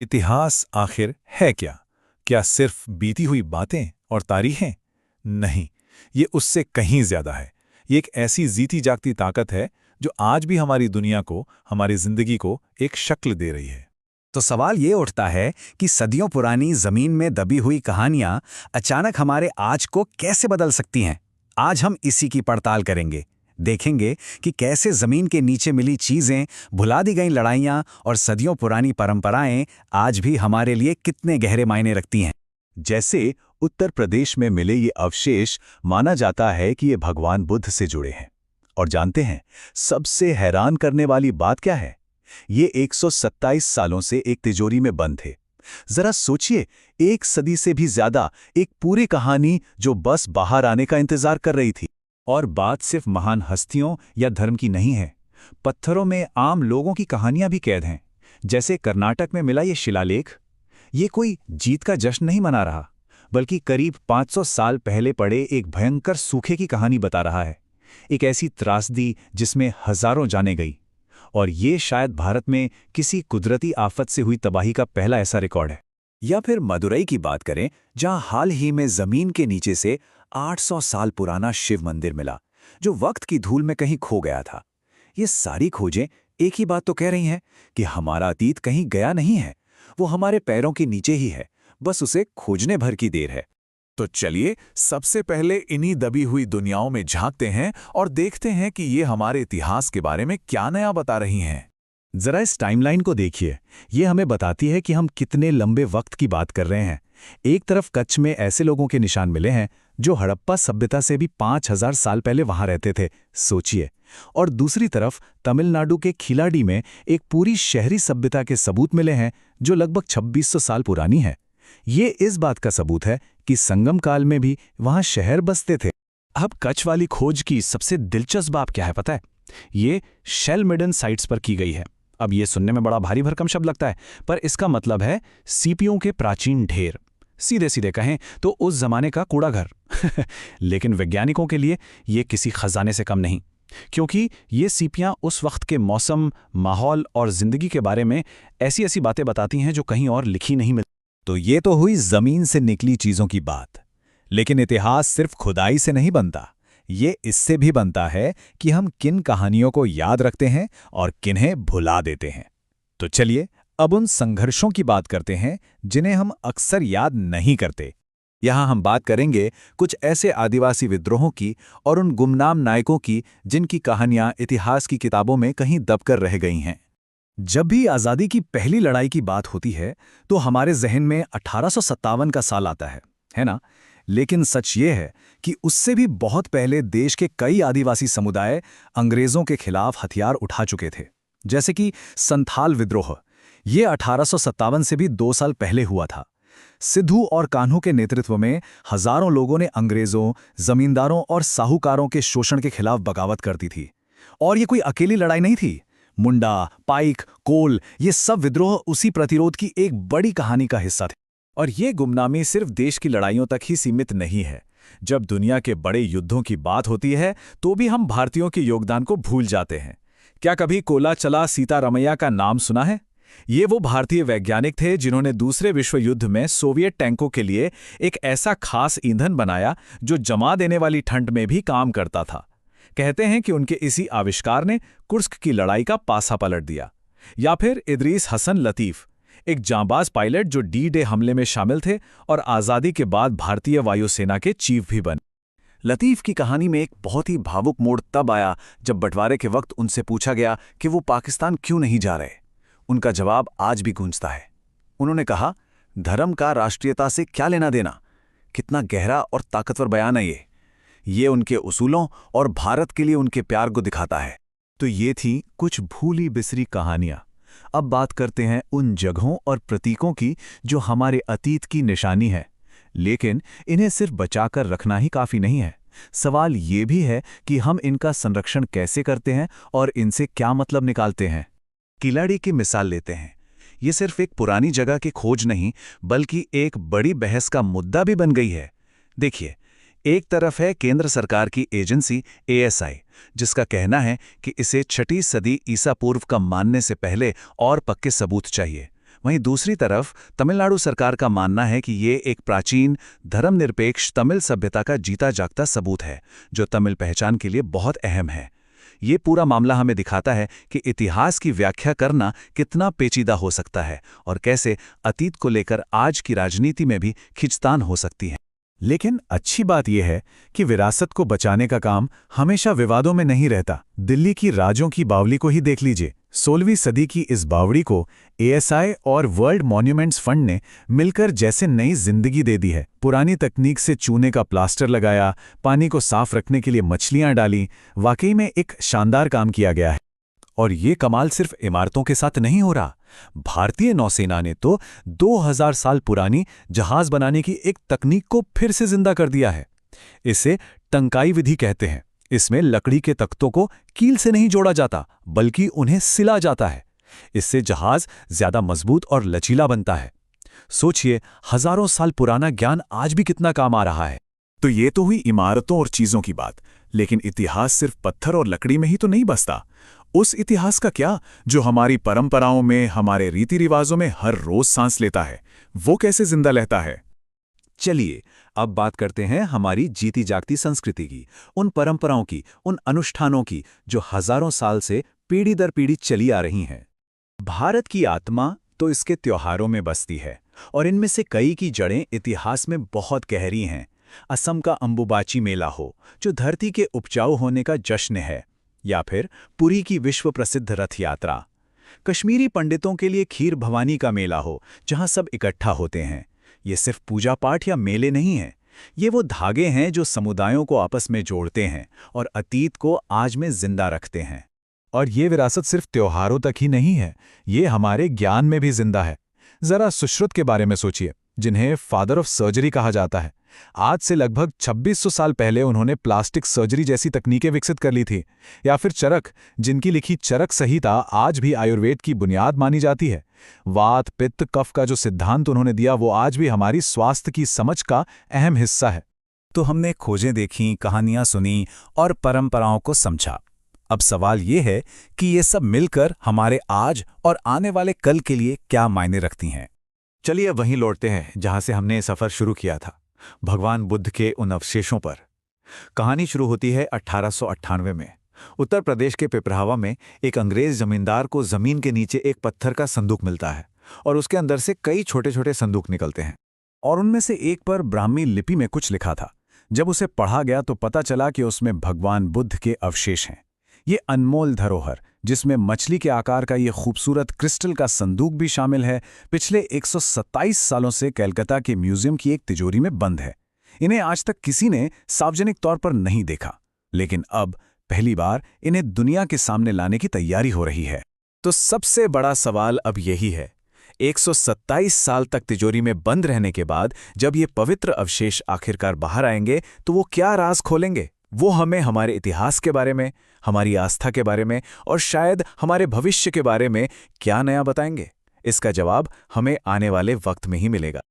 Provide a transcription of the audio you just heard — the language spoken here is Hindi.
इतिहास आखिर है क्या? क्या सिर्फ बीती हुई बातें और तारीखें? नहीं, ये उससे कहीं ज्यादा है। ये एक ऐसी जीती जागती ताकत है जो आज भी हमारी दुनिया को, हमारी जिंदगी को एक शक्ल दे रही है। तो सवाल ये उठता है कि सदियों पुरानी जमीन में दबी हुई कहानियां अचानक हमारे आज को कैसे बदल सकती हैं। आज हम इसी की पड़ताल करेंगे। देखेंगे कि कैसे जमीन के नीचे मिली चीजें, भुला दी गई लड़ाइयां और सदियों पुरानी परंपराएं आज भी हमारे लिए कितने गहरे मायने रखती हैं। जैसे उत्तर प्रदेश में मिले ये अवशेष, माना जाता है कि ये भगवान बुद्ध से जुड़े हैं। और जानते हैं, सबसे हैरान करने वाली बात क्या है? ये 127 सालों से एक तिजोरी में बंद थे। जरा सोचिए, एक सदी से भी ज्यादा, एक पूरी कहानी जो बस बाहर आने का इंतजार कर रही थी। और बात सिर्फ महान हस्तियों या धर्म की नहीं है। पत्थरों में आम लोगों की कहानियां भी कैद हैं। जैसे कर्नाटक में मिला ये शिलालेख। ये कोई जीत का जश्न नहीं मना रहा, बल्कि करीब 500 साल पहले पड़े एक भयंकर सूखे की कहानी बता रहा है। एक ऐसी त्रासदी जिसमें हजारों जानें गई। और ये शायद भारत में किसी कुदरती आफत से हुई तबाही का पहला ऐसा रिकॉर्ड है। या फिर मदुरई की बात करें, जहां हाल ही में जमीन के नीचे से 800 साल पुराना शिव मंदिर मिला, जो वक्त की धूल में कहीं खो गया था। ये सारी खोजें एक ही बात तो कह रही हैं कि हमारा अतीत कहीं गया नहीं है, वो हमारे पैरों के नीचे ही है, बस उसे खोजने भर की देर है। तो चलिए सबसे पहले इन्हीं दबी हुई दुनियाओं में झांकते हैं और देखते हैं कि ये हमारे इतिहास के बारे में क्या नया बता रही हैं। जरा इस टाइमलाइन को देखिए। ये हमें बताती है कि हम कितने लंबे वक्त की बात कर रहे हैं। एक तरफ कच्छ में ऐसे लोगों के निशान मिले हैं जो हड़प्पा सभ्यता से भी 5000 साल पहले वहां रहते थे, सोचिए। और दूसरी तरफ तमिलनाडु के खिलाड़ी में एक पूरी शहरी सभ्यता के सबूत मिले हैं जो लगभग 2600 साल पुरानी है। ये इस बात का सबूत है कि संगम काल में भी वहां शहर बसते थे। अब कच्छ वाली खोज की सबसे दिलचस्प बात क्या है पता है? ये शेल मिडन साइट्स पर की गई है। अब ये सुनने में बड़ा भारी भरकम शब्द लगता है, पर इसका मतलब है सीपियों के प्राचीन ढेर। सीधे सीधे कहें तो उस जमाने का कूड़ा घर। लेकिन वैज्ञानिकों के लिए ये किसी खजाने से कम नहीं, क्योंकि ये सीपियां उस वक्त के मौसम, माहौल और जिंदगी के बारे में ऐसी ऐसी बातें बताती हैं जो कहीं और लिखी नहीं मिलती। तो ये तो हुई जमीन से निकली चीजों की बात। लेकिन इतिहास सिर्फ खुदाई से नहीं बनता। ये इससे भी बनता है कि हम किन कहानियों को याद रखते हैं और किन्हें भुला देते हैं। तो चलिए अब उन संघर्षों की बात करते हैं जिन्हें हम अक्सर याद नहीं करते। यहाँ हम बात करेंगे कुछ ऐसे आदिवासी विद्रोहों की और उन गुमनाम नायकों की जिनकी कहानियां इतिहास की किताबों में कहीं दबकर रह गई हैं। जब भी आज़ादी की पहली लड़ाई की बात होती है तो हमारे जहन में 1857 का साल आता है ना? लेकिन सच ये है कि उससे भी बहुत पहले देश के कई आदिवासी समुदाय अंग्रेजों के खिलाफ हथियार उठा चुके थे। जैसे कि संथाल विद्रोह, ये 1857 से भी 2 साल पहले हुआ था। सिद्धू और कान्हू के नेतृत्व में हजारों लोगों ने अंग्रेजों, जमींदारों और साहूकारों के शोषण के खिलाफ बगावत कर दी थी। और ये कोई अकेली लड़ाई नहीं थी। मुंडा, पाइक, कोल, ये सब विद्रोह उसी प्रतिरोध की एक बड़ी कहानी का हिस्सा थे। और ये गुमनामी सिर्फ देश की लड़ाइयों तक ही सीमित नहीं है। जब दुनिया के बड़े युद्धों की बात होती है तो भी हम भारतीयों के योगदान को भूल जाते हैं। क्या कभी कोलाचला सीतारामैया का नाम सुना है? ये वो भारतीय वैज्ञानिक थे जिन्होंने दूसरे विश्व युद्ध में सोवियत टैंकों के लिए एक ऐसा खास ईंधन बनाया जो जमा देने वाली ठंड में भी काम करता था। कहते हैं कि उनके इसी आविष्कार ने कुर्स्क की लड़ाई का पासा पलट दिया। या फिर इदरीस हसन लतीफ़, एक जांबाज पायलट जो डी-डे हमले में शामिल थे और आज़ादी के बाद भारतीय वायुसेना के चीफ भी बने। लतीफ़ की कहानी में एक बहुत ही भावुक मोड़ तब आया जब बंटवारे के वक्त उनसे पूछा गया कि वो पाकिस्तान क्यों नहीं जा रहे। उनका जवाब आज भी गूंजता है। उन्होंने कहा, धर्म का राष्ट्रीयता से क्या लेना देना। कितना गहरा और ताकतवर बयान है ये उनके उसूलों और भारत के लिए उनके प्यार को दिखाता है। तो ये थी कुछ भूली बिसरी कहानियां। अब बात करते हैं उन जगहों और प्रतीकों की जो हमारे अतीत की निशानी है। लेकिन इन्हें सिर्फ बचाकर रखना ही काफी नहीं है। सवाल ये भी है कि हम इनका संरक्षण कैसे करते हैं और इनसे क्या मतलब निकालते हैं। किलाड़ी की मिसाल लेते हैं। ये सिर्फ एक पुरानी जगह की खोज नहीं, बल्कि एक बड़ी बहस का मुद्दा भी बन गई है। देखिए, एक तरफ है केंद्र सरकार की एजेंसी ASI, जिसका कहना है कि इसे 6वीं सदी ईसा पूर्व का मानने से पहले और पक्के सबूत चाहिए। वहीं दूसरी तरफ तमिलनाडु सरकार का मानना है कि ये एक प्राचीन धर्मनिरपेक्ष तमिल सभ्यता का जीता जागता सबूत है, जो तमिल पहचान के लिए बहुत अहम है। ये पूरा मामला हमें दिखाता है कि इतिहास की व्याख्या करना कितना पेचीदा हो सकता है और कैसे अतीत को लेकर आज की राजनीति में भी खिंचतान हो सकती है। लेकिन अच्छी बात यह है कि विरासत को बचाने का काम हमेशा विवादों में नहीं रहता। दिल्ली की राजों की बावली को ही देख लीजिए। 16वीं सदी की इस बावड़ी को ASI और वर्ल्ड मॉन्यूमेंट्स फंड ने मिलकर जैसे नई जिंदगी दे दी है। पुरानी तकनीक से चूने का प्लास्टर लगाया, पानी को साफ रखने के लिए मछलियां डाली। वाकई में एक शानदार काम किया गया है। और ये कमाल सिर्फ इमारतों के साथ नहीं हो रहा। भारतीय नौसेना ने तो 2000 साल पुरानी जहाज बनाने की एक तकनीक को फिर से जिंदा कर दिया है। इसे टंकाई विधि कहते हैं। इसमें लकड़ी के तख्तों को कील से नहीं जोड़ा जाता, बल्कि उन्हें सिला जाता है। इससे जहाज ज्यादा मजबूत और लचीला बनता है। सोचिए, हजारों साल पुराना ज्ञान आज भी कितना काम आ रहा है। तो ये तो हुई इमारतों और चीजों की बात, लेकिन इतिहास सिर्फ पत्थर और लकड़ी में ही तो नहीं बसता। उस इतिहास का क्या जो हमारी परंपराओं में, हमारे रीति रिवाजों में हर रोज सांस लेता है? वो कैसे जिंदा रहता है? चलिए अब बात करते हैं हमारी जीती जागती संस्कृति की, उन परंपराओं की, उन अनुष्ठानों की जो हजारों साल से पीढ़ी दर पीढ़ी चली आ रही हैं। भारत की आत्मा तो इसके त्योहारों में बसती है और इनमें से कई की जड़ें इतिहास में बहुत गहरी हैं। असम का अंबुबाची मेला हो, जो धरती के उपजाऊ होने का जश्न है, या फिर पुरी की विश्व प्रसिद्ध रथ यात्रा। कश्मीरी पंडितों के लिए खीर भवानी का मेला हो, जहां सब इकट्ठा होते हैं। ये सिर्फ पूजा पाठ या मेले नहीं हैं, ये वो धागे हैं जो समुदायों को आपस में जोड़ते हैं और अतीत को आज में जिंदा रखते हैं। और ये विरासत सिर्फ त्योहारों तक ही नहीं है, ये हमारे ज्ञान में भी जिंदा है। जरा सुश्रुत के बारे में सोचिए, जिन्हें फादर ऑफ सर्जरी कहा जाता है। आज से लगभग 2600 साल पहले उन्होंने प्लास्टिक सर्जरी जैसी तकनीकें विकसित कर ली थी। या फिर चरक, जिनकी लिखी चरक संहिता आज भी आयुर्वेद की बुनियाद मानी जाती है। वात, पित्त, कफ का जो सिद्धांत उन्होंने दिया, वो आज भी हमारी स्वास्थ्य की समझ का अहम हिस्सा है। तो हमने खोजें देखीं, कहानियां सुनी और परंपराओं को समझा। अब सवाल ये है कि ये सब मिलकर हमारे आज और आने वाले कल के लिए क्या मायने रखती हैं। चलिए वहीं लौटते हैं जहां से हमने सफर शुरू किया था, भगवान बुद्ध के उन अवशेषों पर। कहानी शुरू होती है 1898 में। उत्तर प्रदेश के पिपरावा में एक अंग्रेज जमींदार को जमीन के नीचे एक पत्थर का संदूक मिलता है और उसके अंदर से कई छोटे छोटे संदूक निकलते हैं और उनमें से एक पर ब्राह्मी लिपि में कुछ लिखा था। जब उसे पढ़ा गया तो पता चला कि उसमें भगवान बुद्ध के अवशेष हैं। ये अनमोल धरोहर, जिसमें मछली के आकार का ये खूबसूरत क्रिस्टल का संदूक भी शामिल है, पिछले 127 सालों से कलकत्ता के म्यूजियम की एक तिजोरी में बंद है। इन्हें आज तक किसी ने सार्वजनिक तौर पर नहीं देखा, लेकिन अब पहली बार इन्हें दुनिया के सामने लाने की तैयारी हो रही है। तो सबसे बड़ा सवाल अब यही है, 127 साल तक तिजोरी में बंद रहने के बाद जब ये पवित्र अवशेष आखिरकार बाहर आएंगे तो वो क्या राज खोलेंगे? वो हमें हमारे इतिहास के बारे में, हमारी आस्था के बारे में और शायद हमारे भविष्य के बारे में क्या नया बताएंगे? इसका जवाब हमें आने वाले वक्त में ही मिलेगा।